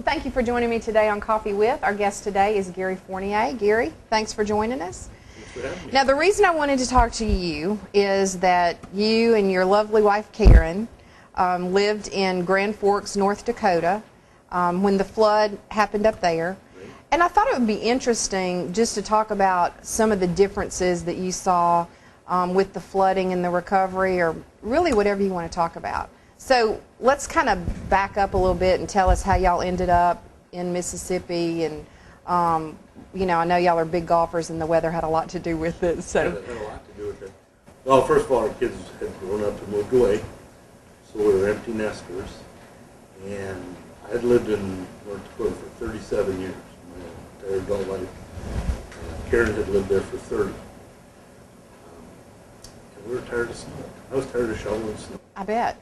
Well, thank you for joining me today on Coffee With. Our guest today is Gary Fournier. Gary, thanks for joining us. Thanks for having me. Now, the reason I wanted to talk to you is that you and your lovely wife, Karen, lived in Grand Forks, North Dakota, when the flood happened up there. And I thought it would be interesting just to talk about some of the differences that you saw with the flooding and the recovery, or really whatever you want to talk about. So let's kind of back up a little bit and tell us how y'all ended up in Mississippi. And, you know, I know y'all are big golfers and the weather had a lot to do with it. So. It had a lot to do with it. Well, first of all, our kids had grown up and moved away, so we were empty nesters. And I had lived in North Dakota for 37 years, my entire adult life. Karen had lived there for 30. And we were tired of snow. I was tired of shoveling snow. I bet.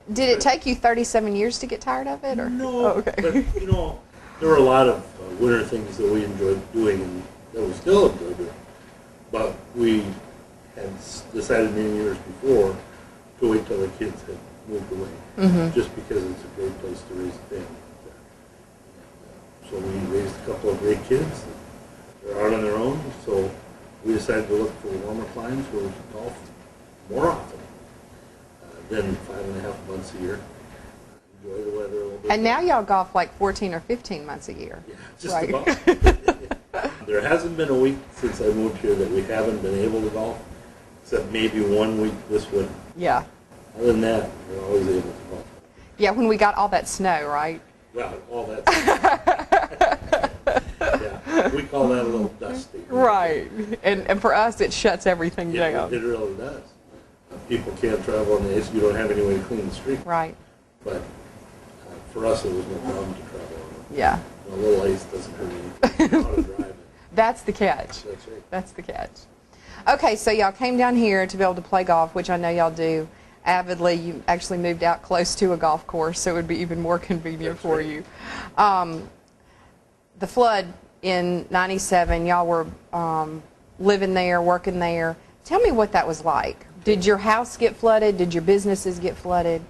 And did it take you 37 years to get tired of it? Or? No, oh, okay. But, you know, there were a lot of winter things that we enjoyed doing and that we still enjoy doing. But we had decided many years before to wait till the kids had moved away, just because it's a great place to raise a family. So we raised a couple of great kids. They're out on their own, so we decided to look for warmer climes where we could golf more often than 5.5 months a year. Enjoy the weather a little bit. And now y'all golf like 14 or 15 months a year. Yeah, just right? about. There hasn't been a week since I moved here that we haven't been able to golf, except maybe 1 week this winter. Yeah. Other than that, we're always able to golf. Yeah, when we got all that snow, right? Well, all that. Yeah, we call that a little dusty. Right. And for us, it shuts everything down. It really does. People can't travel on the ice. You don't have any way to clean the street. Right. But for us, it was no problem to travel on it. Yeah. A little ice doesn't hurt anything. You know how to drive it. That's the catch. That's right. That's the catch. Okay, so y'all came down here to be able to play golf, which I know y'all do avidly. You actually moved out close to a golf course, so it would be even more convenient That's for right. you. The flood in '97, y'all were living there, working there. Tell me what that was like. Did your house get flooded? Did your businesses get flooded?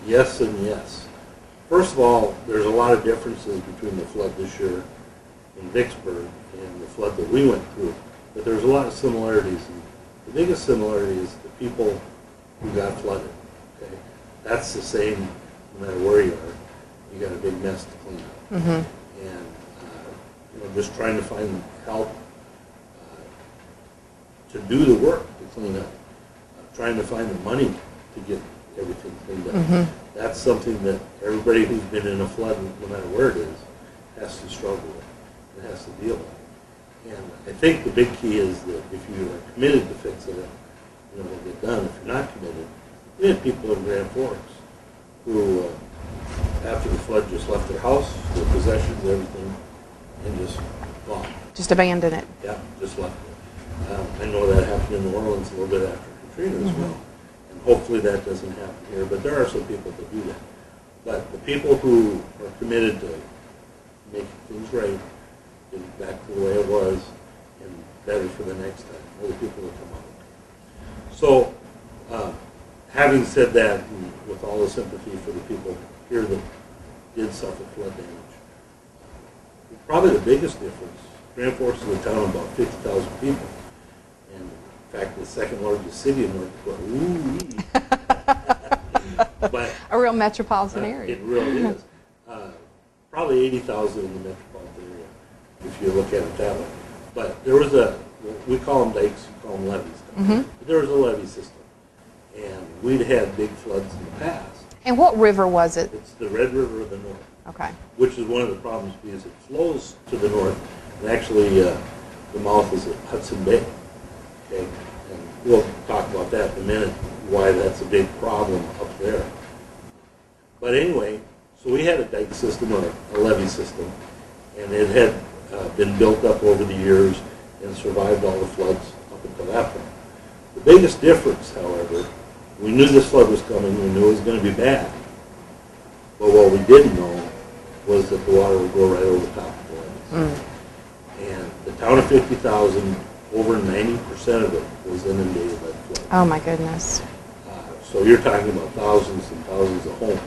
Yes and yes. First of all, there's a lot of differences between the flood this year in Vicksburg and the flood that we went through. But there's a lot of similarities. And the biggest similarity is the people who got flooded. Okay? That's the same no matter where you are. You got a big mess to clean up. Mm-hmm. And you know, just trying to find help to do the work to clean up. Trying to find the money to get everything cleaned up. Mm-hmm. That's something that everybody who's been in a flood, no matter where it is, has to struggle with and has to deal with. And I think the big key is that if you are committed to fix it, you know, it'll get done. If you're not committed, we had people in Grand Forks who, after the flood, just left their house, their possessions, everything, and just gone. Just abandon it. Yeah, just left it. I know that happened in New Orleans a little bit after Katrina as well. And hopefully that doesn't happen here, but there are some people that do that. But the people who are committed to making things right, getting back to the way it was, and better for the next time, are the people that come out. So, having said that, and with all the sympathy for the people here that did suffer flood damage, probably the biggest difference, Grand Forks is a town of about 50,000 people. In fact, the second largest city in North Dakota. Ooh. But A real metropolitan area. it really is. Probably 80,000 in the metropolitan area, if you look at it that way. But there was we call them dikes, you call them levees. Mm-hmm. But there was a levee system. And we'd had big floods in the past. And what river was it? It's the Red River of the North. Okay. Which is one of the problems because it flows to the north. And actually, the mouth is at Hudson Bay. Okay, and we'll talk about that in a minute, why that's a big problem up there. But anyway, so we had a dike system or a levee system, and it had been built up over the years and survived all the floods up until that point. The biggest difference, however, we knew this flood was coming, we knew it was going to be bad, but what we didn't know was that the water would go right over the top of the levees. And the town of 50,000, over 90% of it was inundated by the flood. Oh my goodness. So you're talking about thousands and thousands of homes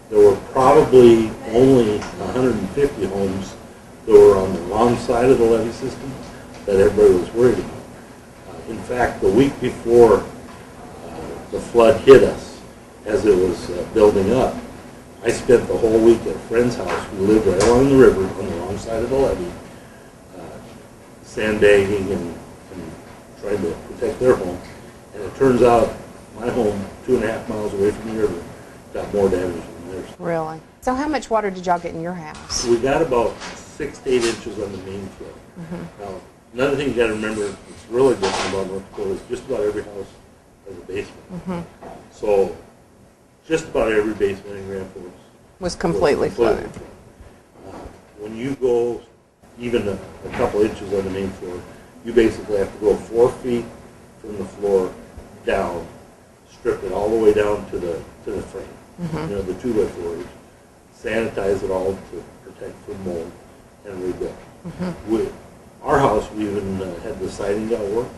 there were probably only 150 homes that were on the wrong side of the levee system that everybody was worried about. In fact, the week before the flood hit us, as it was building up, I spent the whole week at a friend's house who lived right along the river on the wrong side of the levee, sandbagging and trying to protect their home. And it turns out my home, 2.5 miles away from the river, got more damage than theirs. Really? So how much water did y'all get in your house? We got about 6 to 8 inches on the main floor. Now, another thing you got to remember that's really different about North Dakota is just about every house has a basement. So just about every basement in Grand Forks Was completely flooded. When you go even a couple inches on the main floor, you basically have to go 4 feet from the floor down, strip it all the way down to the frame, you know, the 2x4s, sanitize it all to protect from mold, and rebuild. Our house, we even had the siding got work,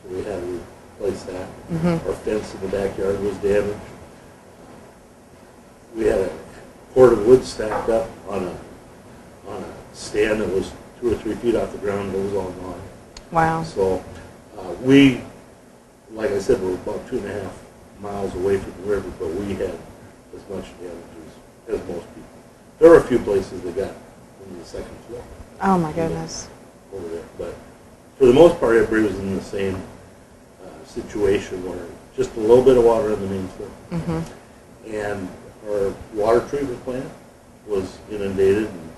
so we had to replace that. Our fence in the backyard was damaged. We had a cord of wood stacked up on a stand that was 2 or 3 feet off the ground. It was all gone. Wow. So we, like I said, we're about 2.5 miles away from the river, but we had as much damage as most people. There were a few places that got into the second floor. Oh my goodness. Over there, but for the most part, everybody was in the same situation where just a little bit of water on the main floor, and our water treatment plant was inundated, and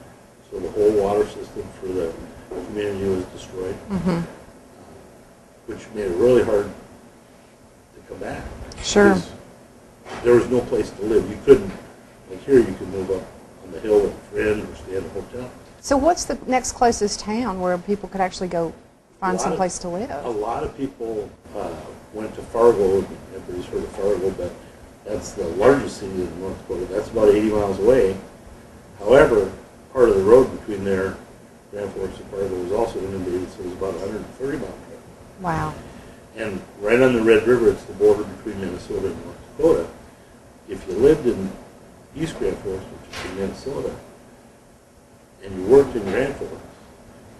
so the whole water system for the community was destroyed, which made it really hard to come back. Sure. Because there was no place to live. You couldn't, like here, you could move up on the hill with a friend or stay in a hotel. So what's the next closest town where people could actually go find some place to live? A lot of people went to Fargo, everybody's heard of Fargo, but that's the largest city in North Dakota. That's about 80 miles away. However, part of the road between there, Grand Forks and Fargo, was also inundated, so it was about 130 miles. Wow. And right on the Red River, it's the border between Minnesota and North Dakota. If you lived in East Grand Forks, which is in Minnesota, and you worked in Grand Forks,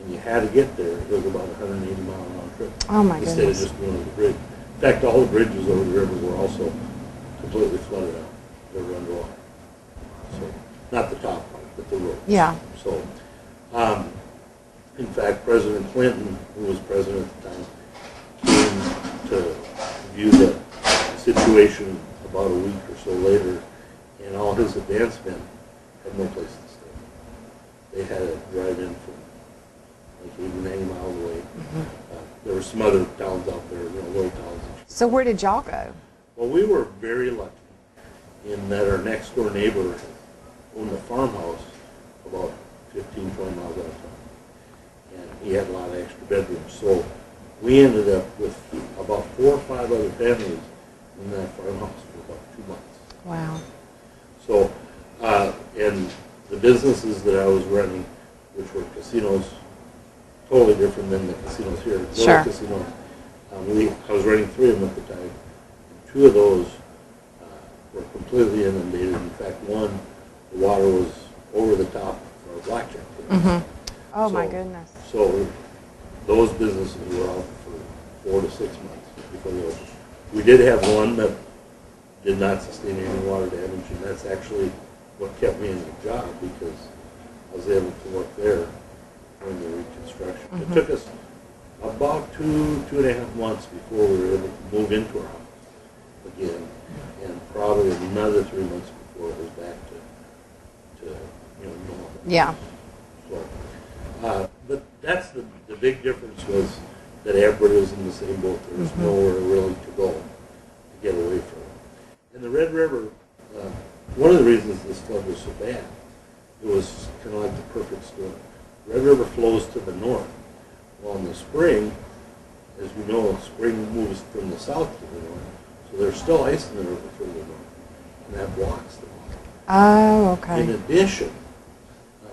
and you had to get there, it was about a 180-mile-an-hour trip. Oh my Instead goodness. of just going to the bridge. In fact, all the bridges over the river were also completely flooded out. They were underwater. So, not the top part, but the roads. Yeah. So, in fact, President Clinton, who was president at the time, came to view the situation about a week or so later, and all his advance men had no place to stay. They had to drive in from like 80, 90 miles away. There were some other towns out there, little towns. So where did y'all go? Well, we were very lucky in that our next door neighbor owned a farmhouse about 15, 20 miles out of town. And he had a lot of extra bedrooms. So we ended up with about 4 or 5 other families in that farmhouse for about 2 months. Wow. So, and the businesses that I was running, which were casinos, totally different than the casinos here. Those Sure. casinos, I was running 3 of them at the time. And 2 of those were completely inundated. In fact, one, the water was over the top of our blackjack table. Oh my So- goodness. So those businesses were out for 4 to 6 months before they opened. We did have one that did not sustain any water damage, and that's actually what kept me in the job, because I was able to work there during the reconstruction. It took us about 2.5 months before we were able to move into our house again, and probably another 3 months before it was back to normal. Yeah. So, but that's the big difference was that everybody was in the same boat. There was nowhere really to go to get away from it. And the Red River, one of the reasons this flood was so bad, it was kind of like the perfect storm. Red River flows to the north. Well, in the spring, as we know, spring moves from the south to the north, so there's still ice in the river further north, and that blocks the water. Oh, okay. In addition,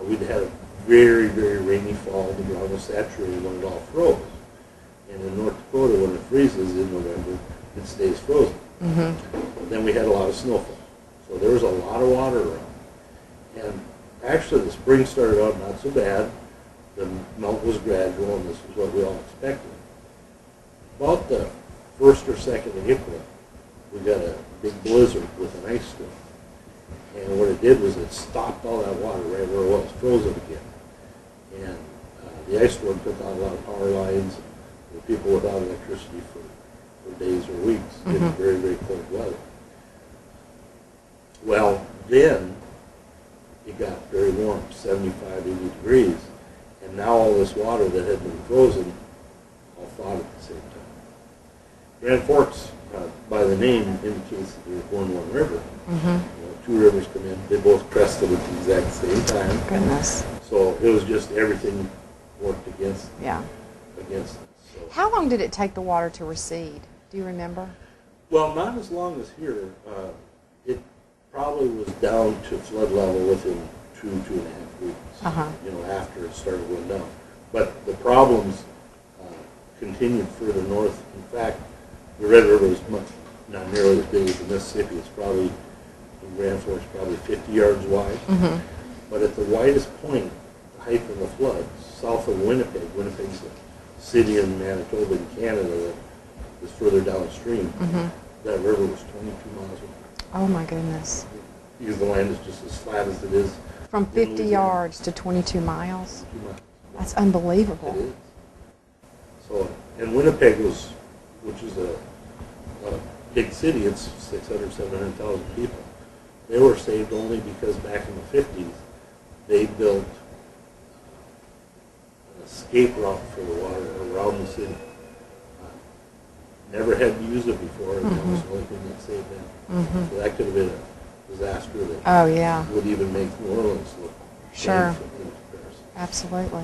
we'd had a very, very rainy fall. The ground was saturated when it all froze. And in North Dakota, when it freezes in November, it stays frozen. Then we had a lot of snowfall. So there was a lot of water around. And actually the spring started out not so bad. The melt was gradual, and this was what we all expected. About the 1st or 2nd of April, we got a big blizzard with an ice storm. And what it did was it stopped all that water right where it was, frozen again. And the ice storm took out a lot of power lines. There were people without electricity for days or weeks in very, very cold weather. Well, then it got very warm, 75, 80 degrees. And now all this water that had been frozen all thawed at the same time. Grand Forks, by the name, indicates that there's one river. Two rivers come in. They both crested at the exact same time. Goodness. So it was just everything worked against it. So. How long did it take the water to recede? Do you remember? Well, not as long as here. It probably was down to flood level within 2.5 weeks. After it started going down. But the problems continued further north. In fact, the Red River is not nearly as big as the Mississippi. It's probably, in Grand Forks, probably 50 yards wide. But at the widest point, the height of the flood, south of Winnipeg, Winnipeg's a city in Manitoba in Canada that is further downstream, that river was 22 miles wide. Oh my goodness. Because the land is just as flat as it is. From 50 yards to 22 miles? That's unbelievable. It is. So, and Winnipeg which is a big city, it's 600,000, 700,000 people. They were saved only because back in the 50s, they built an escape route for the water around the city. Never had to use it before, and that was the only thing that saved them. So that could have been a disaster that would even make New Orleans look sure. in comparison. Absolutely.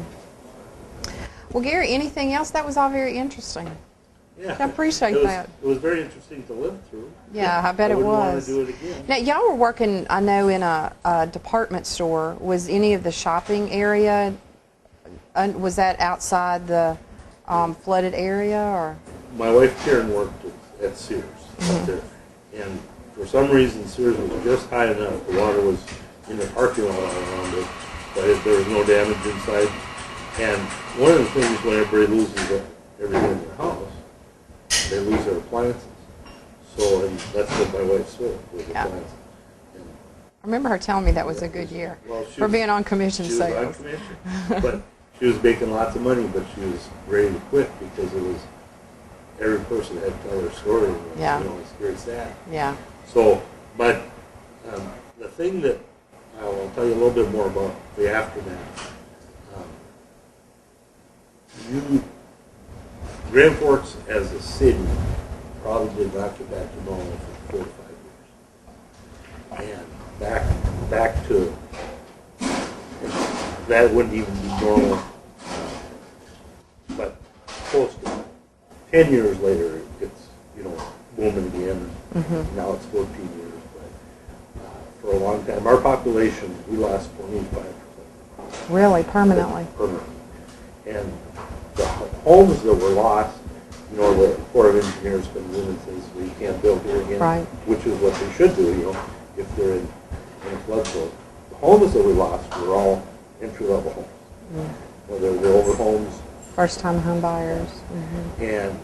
Well, Gary, anything else? That was all very interesting. Yeah. I appreciate that. It was very interesting to live through. Yeah, I bet it was. I wouldn't want to do it again. Now, y'all were working, I know, in a department store. Was any of the shopping area, was that outside the flooded area? Or? My wife Karen worked at Sears up there. And for some reason, Sears was just high enough. The water was in the parking lot all around it, but there was no damage inside. And one of the things when everybody loses everything in their house, they lose their appliances. So, and that's what my wife sold, was appliances. And I remember her telling me that was a good year for being on commission sales. She was on commission. But she was making lots of money, but she was ready to quit because it was, every person had to tell their story. And, it's very sad. Yeah. So, but the thing that I'll tell you a little bit more about the aftermath. Grand Forks as a city probably did not get back to normal for 4 to 5 years. And back to, that wouldn't even be normal, but close to it. 10 years later, it's, booming again. Now it's 14 years. But for a long time, our population, we lost 25%. Really? Permanently? Permanently. And the homes that were lost, the Corps of Engineers comes in and says, well, you can't build here again, right. Which is what they should do, if they're in a flood zone. The homes that we lost were all entry-level homes. Whether they're older homes. First-time home buyers. And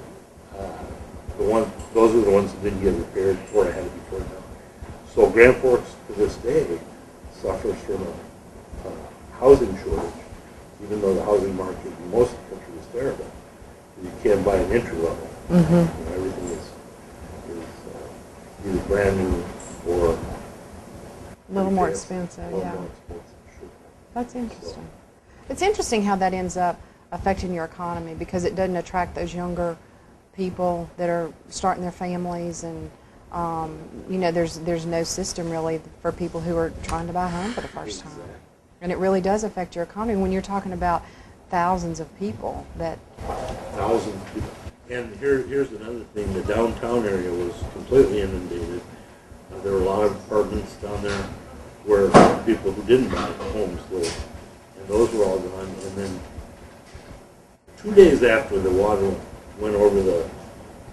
those are the ones that didn't get repaired or had to be torn down. So Grand Forks, to this day, suffers from a housing shortage, even though the housing market in most of the country is terrible. You can't buy an entry level. Everything is either brand new or a little more expensive. More yeah. expensive, sure. That's interesting. It's interesting how that ends up affecting your economy because it doesn't attract those younger people that are starting their families, and there's no system really for people who are trying to buy a home for the first time. And it really does affect your economy when you're talking about thousands of people that. Thousands of people. And here's another thing. The downtown area was completely inundated. There were a lot of apartments down there where people who didn't buy homes lived. And those were all gone. And then 2 days after the water went over the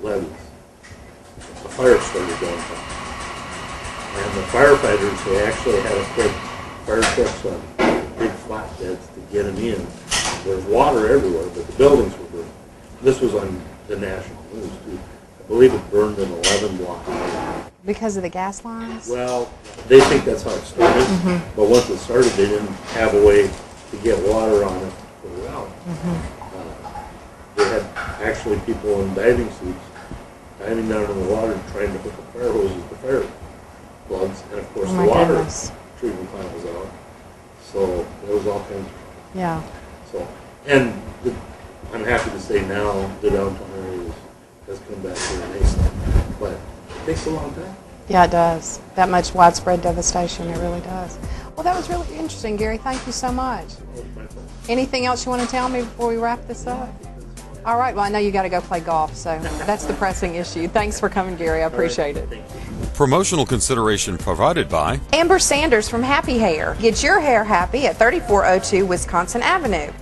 levees, a fire started downtown. And the firefighters, they actually had to put fire trucks on big flatbeds to get them in. There's water everywhere, but the buildings were burned. This was on the national news too. I believe it burned in 11 blocks. Because of the gas lines? Well, they think that's how it started, but once it started, they didn't have a way to get water on it for the well. They had actually people in diving suits diving down in the water trying to hook up fire hoses to fire plugs, and of course Oh the my water goodness. treatment plant was out. So there was all kinds of, Yeah. and I'm happy to say now the downtown area has come back to a nice, but it takes a long time. Yeah, it does. That much widespread devastation, it really does. Well, that was really interesting, Gary. Thank you so much. Anything else you want to tell me before we wrap this up? All right, well, I know you got to go play golf, so that's the pressing issue. Thanks for coming, Gary. I appreciate it. Promotional consideration provided by Amber Sanders from Happy Hair. Get your hair happy at 3402 Wisconsin Avenue.